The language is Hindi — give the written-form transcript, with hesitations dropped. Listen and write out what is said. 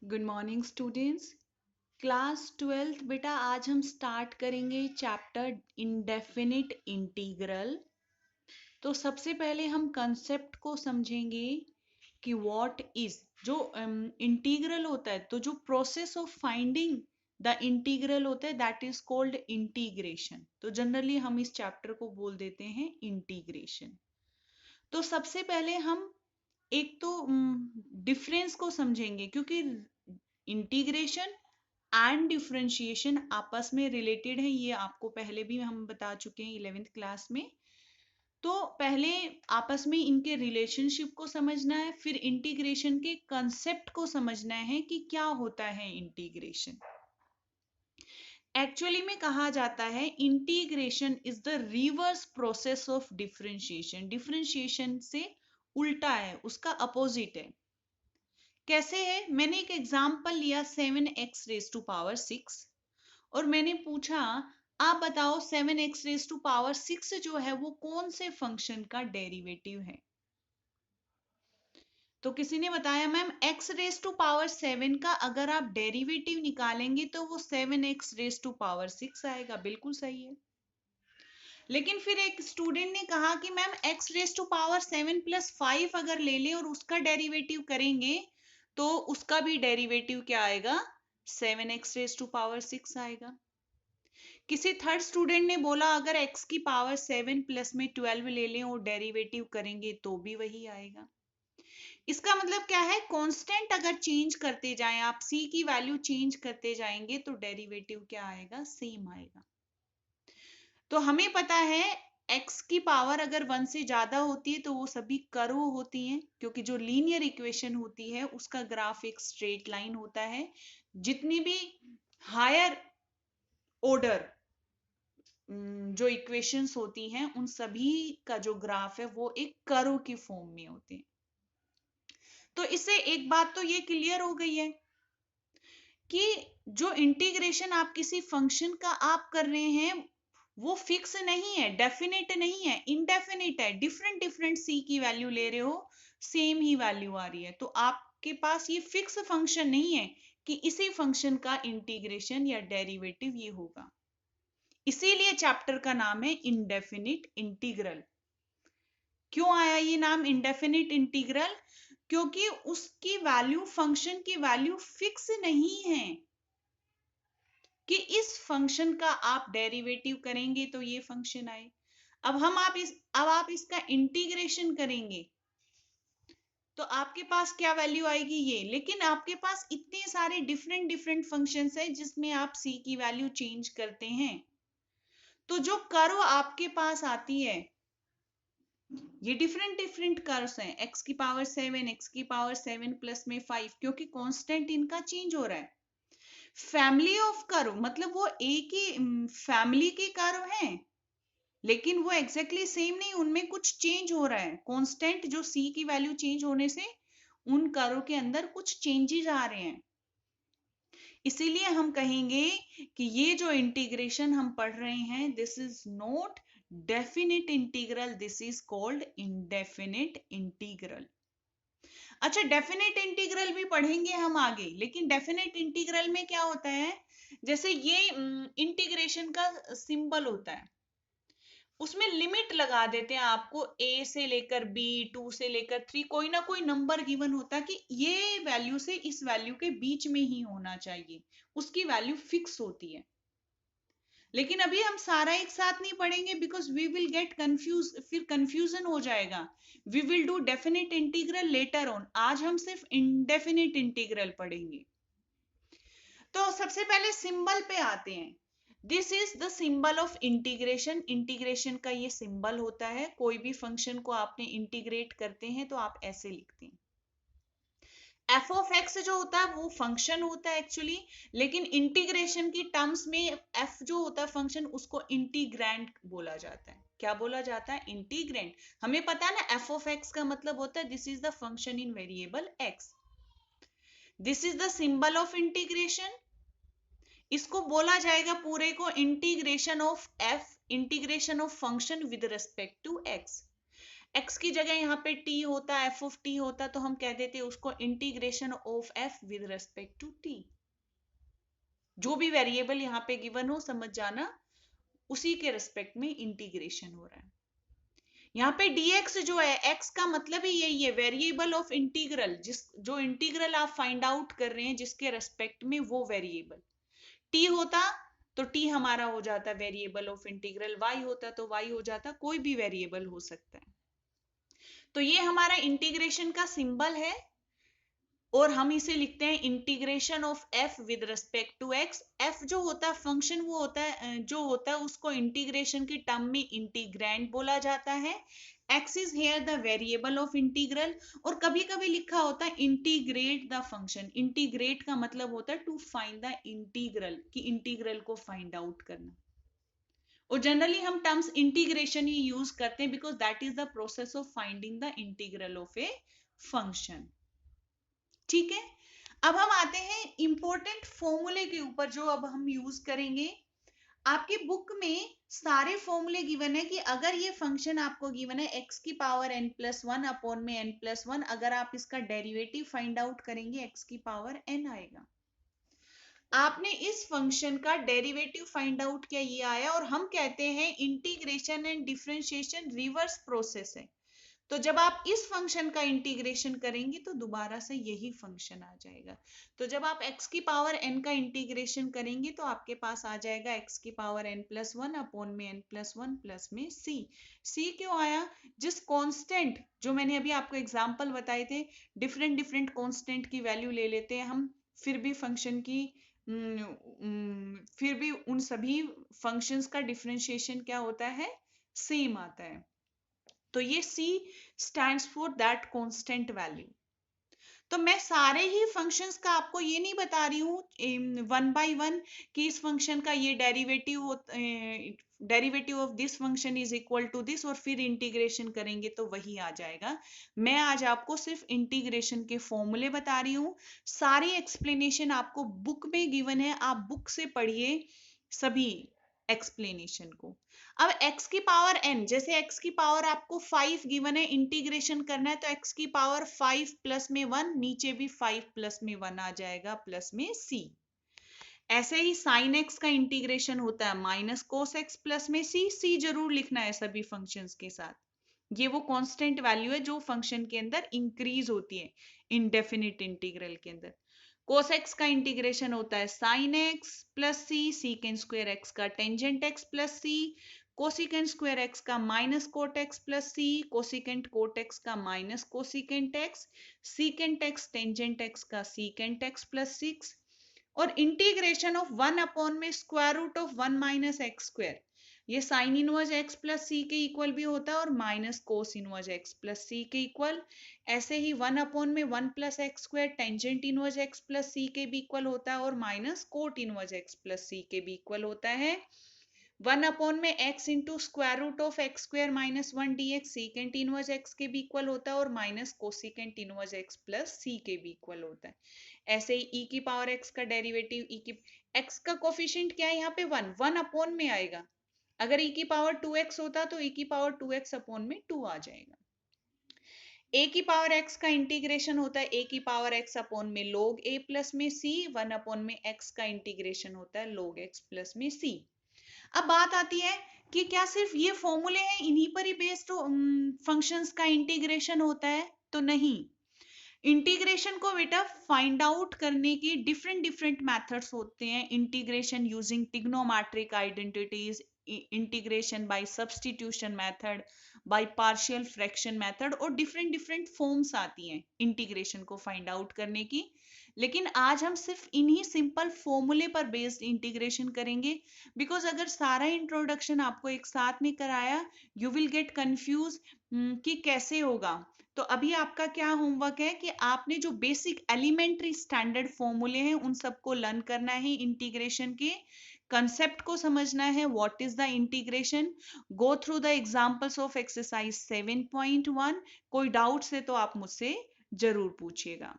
Good morning students. Class 12th बेटा आज हम स्टार्ट करेंगे चैप्टर इंडेफिनिट इंटीग्रल। तो सबसे पहले हम कंसेप्ट को समझेंगे कि व्हाट इज जो इंटीग्रल होता है, तो जो process of finding the integral होता है दैट इज कॉल्ड इंटीग्रेशन। तो जनरली हम इस चैप्टर को बोल देते हैं इंटीग्रेशन। तो सबसे पहले हम एक तो डिफरेंस को समझेंगे, क्योंकि इंटीग्रेशन एंड डिफरेंशिएशन आपस में रिलेटेड है। ये आपको पहले भी हम बता चुके हैं 11th क्लास में। तो पहले आपस में इनके रिलेशनशिप को समझना है, फिर इंटीग्रेशन के कंसेप्ट को समझना है कि क्या होता है इंटीग्रेशन। एक्चुअली में कहा जाता है integration is the reverse process of differentiation. Differentiation से उल्टा है, उसका अपोजिट है। कैसे है? मैंने एक एग्जाम्पल लिया 7x रेज टू पावर 6 और मैंने पूछा आप बताओ 7x रेज टू पावर 6 जो है वो कौन से फंक्शन का डेरिवेटिव है। तो किसी ने बताया ma'am x raise to power 7 का अगर आप डेरिवेटिव निकालेंगे तो वो 7x रेज टू पावर 6 आएगा। बिल्कुल सही है। लेकिन फिर एक स्टूडेंट ने कहा कि ma'am x raise to power 7 plus 5 अगर ले ले और उसका डेरिवेटिव करेंगे तो उसका भी डेरिवेटिव क्या आएगा? 7x रेज टू पावर 6 आएगा। किसी थर्ड स्टूडेंट ने बोला अगर x की पावर 7 प्लस में 12 ले लें और डेरिवेटिव करेंगे तो भी वही आएगा। इसका मतलब क्या है? कांस्टेंट अगर चेंज करते जाएं, आप c की वैल्यू चेंज करते जाएंगे तो डेरिवेटिव क्या आएगा? सेम आएगा। तो हमें पता है x की पावर अगर 1 से ज्यादा होती है तो वो सभी कर्व होती हैं, क्योंकि जो लीनियर इक्वेशन होती है उसका ग्राफ एक स्ट्रेट लाइन होता है। जितनी भी हायर ऑर्डर जो इक्वेशंस होती हैं उन सभी का जो ग्राफ है वो एक कर्व की फॉर्म में होते हैं। तो इससे एक बात तो ये क्लियर हो गई है कि जो इंटीग्रेशन आप किसी फंक्शन का आप कर रहे हैं वो फिक्स नहीं है, डेफिनेट नहीं है, इनडेफिनेट है। डिफरेंट डिफरेंट सी की वैल्यू ले रहे हो, सेम ही वैल्यू आ रही है। तो आपके पास ये फिक्स फंक्शन नहीं है कि इसी फंक्शन का इंटीग्रेशन या डेरिवेटिव ये होगा। इसीलिए चैप्टर का नाम है इंडेफिनिट इंटीग्रल। क्यों आया ये नाम इंडेफिनिट इंटीग्रल? क्योंकि उसकी वैल्यू, फंक्शन की वैल्यू फिक्स नहीं है कि इस फंक्शन का आप डेरिवेटिव करेंगे तो ये फंक्शन आए। अब आप इसका इंटीग्रेशन करेंगे तो आपके पास क्या वैल्यू आएगी? ये। लेकिन आपके पास इतने सारे डिफरेंट डिफरेंट फंक्शंस है जिसमें आप c की वैल्यू चेंज करते हैं, तो जो कर्व आपके पास आती है ये डिफरेंट डिफरेंट कर्व्स हैं। x की पावर 7, x की पावर 7 प्लस में 5, क्योंकि कांस्टेंट इनका चेंज हो रहा है। फैमिली ऑफ कर्व मतलब वो एक ही फैमिली के कर्व हैं, लेकिन वो एग्जैक्टली सेम नहीं, उनमें कुछ चेंज हो रहा है। कांस्टेंट जो c की वैल्यू चेंज होने से उन कर्व के अंदर कुछ चेंजेस आ रहे हैं। इसीलिए हम कहेंगे कि ये जो इंटीग्रेशन हम पढ़ रहे हैं this is not definite integral, this is called indefinite integral. अच्छा, डेफिनेट इंटीग्रल भी पढ़ेंगे हम आगे, लेकिन डेफिनेट इंटीग्रल में क्या होता है, जैसे ये इंटीग्रेशन का सिंबल होता है, उसमें लिमिट लगा देते हैं आपको, a से लेकर b, 2 से लेकर 3, कोई ना कोई नंबर गिवन होता है कि ये वैल्यू से इस वैल्यू के बीच में ही होना चाहिए, उसकी वैल्यू फिक्स होती है। लेकिन अभी हम सारा एक साथ नहीं पढ़ेंगे because we will get confuse, फिर कंफ्यूजन हो जाएगा। We will do definite integral later on. आज हम सिर्फ इंडेफिनिट इंटीग्रल पढ़ेंगे। तो सबसे पहले सिंबल पे आते हैं। This is the symbol of integration. Integration का ये सिंबल होता है। कोई भी फंक्शन को आपने इंटीग्रेट करते हैं तो आप ऐसे लिखते हैं। एफ ऑफ एक्स जो होता है वो फंक्शन होता है एक्चुअली, लेकिन इंटीग्रेशन की टर्म्स में एफ जो होता है फंक्शन उसको इंटीग्रैंड बोला जाता है। क्या बोला जाता है? इंटीग्रैंड। हमें पता है ना एफ ऑफ एक्स का मतलब होता है this is the function in variable x. This is the symbol of integration. इसको बोला जाएगा पूरे को integration of f, integration of function with respect to x. x की जगह यहाँ पे t होता, f ऑफ t होता, तो हम कह देते उसको integration of f with respect to t। जो भी वेरिएबल यहाँ पे गिवन हो समझ जाना, उसी के रेस्पेक्ट में इंटीग्रेशन हो रहा है। यहाँ पे dx जो है, x का मतलब ही यही है, वेरिएबल ऑफ इंटीग्रल, जो इंटीग्रल आप फाइंड आउट कर रहे हैं जिसके रेस्पेक्ट में, वो वेरिएबल। t होता तो t हमारा हो जाता वेरिएबल ऑफ इंटीग्रल, y होता तो y हो जाता, कोई भी वेरिएबल हो सकता है। तो ये हमारा इंटीग्रेशन का सिंबल है और हम इसे लिखते हैं integration of f with respect to x। f जो होता है फंक्शन, वो होता है जो होता है उसको इंटीग्रेशन की टर्म में इंटीग्रैंड बोला जाता है। x is here the variable of integral, और कभी कभी लिखा होता है इंटीग्रेट द फंक्शन। इंटीग्रेट का मतलब होता है टू फाइंड द इंटीग्रल, कि इंटीग्रल को फाइंड आउट करना। और जनरली हम टर्म्स इंटीग्रेशन ही यूज करते हैं because that is the process of finding the integral of a function. ठीक है, अब हम आते हैं इंपॉर्टेंट फॉर्मूले के ऊपर जो अब हम यूज करेंगे। आपकी बुक में सारे फॉर्मूले गिवन है कि अगर ये फंक्शन आपको गिवन है x की पावर n+1 अपॉन में n+1, अगर आप इसका डेरिवेटिव फाइंड आउट करेंगे x की पावर n आएगा। आपने इस फंक्शन का डेरिवेटिव फाइंड आउट किया, ये आया, और हम कहते हैं integration and differentiation reverse process है। तो जब आप इस फंक्शन का इंटीग्रेशन करेंगे तो दोबारा से यही फंक्शन आ जाएगा। तो जब आप x की पावर n का इंटीग्रेशन करेंगे तो आपके पास आ जाएगा x की पावर n+1 अपॉन में n+1 प्लस में c क्यों आया? जिस कांस्टेंट, जो मैंने अभी आपको एग्जांपल बताए थे, डिफरेंट डिफरेंट कांस्टेंट की वैल्यू ले लेते हैं हम, फिर भी फंक्शन की फिर भी उन सभी फंक्शंस का डिफरेंशिएशन क्या होता है? सेम आता है। तो ये C stands for that constant value. तो मैं सारे ही फंक्शंस का आपको ये नहीं बता रही हूँ वन बाय वन कि इस फंक्शन का ये derivative of this function is equal to this, और फिर इंटीग्रेशन करेंगे तो वही आ जाएगा। मैं आज आपको सिर्फ इंटीग्रेशन के फॉर्मूले बता रही हूँ। सारी एक्सप्लेनेशन आपको बुक में गिवन है, आप बुक से पढ़िए सभी एक्सप्लेनेशन को। अब x की पावर n, जैसे x की पावर आपको 5 गिवन है, इंटीग्रेशन करना है तो x की पावर 5 प्लस में 1, नीचे भी 5 प्लस में 1 आ जाएगा प्लस में c। ऐसे ही साइन x का इंटीग्रेशन होता है माइनस कोस x प्लस में c जरूर लिखना है सभी फंक्शंस के साथ। ये वो कांस्टेंट वैल्यू है जो फंक्शन के अंदर इंक्रीज होती है इनडेफिनिट इंटीग्रल के अंदर। कोस एक्स का इंटीग्रेशन होता है sine x plus c, secant square x का tangent x plus c, cosecant square x का minus cot x plus c, cosecant cot x का minus cosecant x, secant x tangent x का सीकेंड एक्स प्लस 6, और इंटीग्रेशन ऑफ 1 अपॉन में square root of 1 minus x square, ये साइन इनवर्स एक्स प्लस सी के इक्वल भी होता है और minus cos inverse x plus सी के इक्वल। ऐसे ही 1 अपॉन में 1 plus X square tangent inverse x plus सी के भी इक्वल होता है और minus cot inverse x plus सी के भी इक्वल होता है। 1 अपॉन में x into square root of X square minus 1 dx secant inverse x के भी इक्वल होता है और minus cosecant inverse x plus सी के भी इक्वल होता है। ऐसे ही e की पावर x का डेरिवेटिव e की x का कोफिशिएंट क्या है यहाँ पे 1 अपॉन में आएगा। अगर e की पावर 2x होता तो e की पावर 2x अपॉन में 2 आ जाएगा। a की पावर x का इंटीग्रेशन होता है a की पावर x अपॉन में log a प्लस में c, 1 अपॉन में x का इंटीग्रेशन होता है log x प्लस में c। अब बात आती है कि क्या सिर्फ ये फॉर्मूले हैं, इन्हीं पर ही बेस्ड फंक्शंस का इंटीग्रेशन होता है? तो नहीं, इंटीग्रेशन को बेटा फाइंड आउट करने की डिफरेंट डिफरेंट मेथड्स होते हैं। Integration using trigonometric identities, integration by substitution method, by partial fraction method, और डिफरेंट डिफरेंट फॉर्म्स आती हैं इंटीग्रेशन को फाइंड आउट करने की। लेकिन आज हम सिर्फ इन्हीं सिंपल फॉर्मूले पर बेस्ड इंटीग्रेशन करेंगे, बिकॉज अगर सारा इंट्रोडक्शन आपको एक साथ में कराया यू विल गेट कंफ्यूज कि कैसे होगा। तो अभी आपका क्या होमवर्क है कि आपने जो बेसिक एलिमेंट्री स्टैंडर्ड फॉर्मूले हैं उन सबको लर्न करना है, इंटीग्रेशन के कंसेप्ट को समझना है, what is the integration, go through the examples of exercise 7.1। कोई डाउट्स है तो आप मुझसे जरूर पूछिएगा।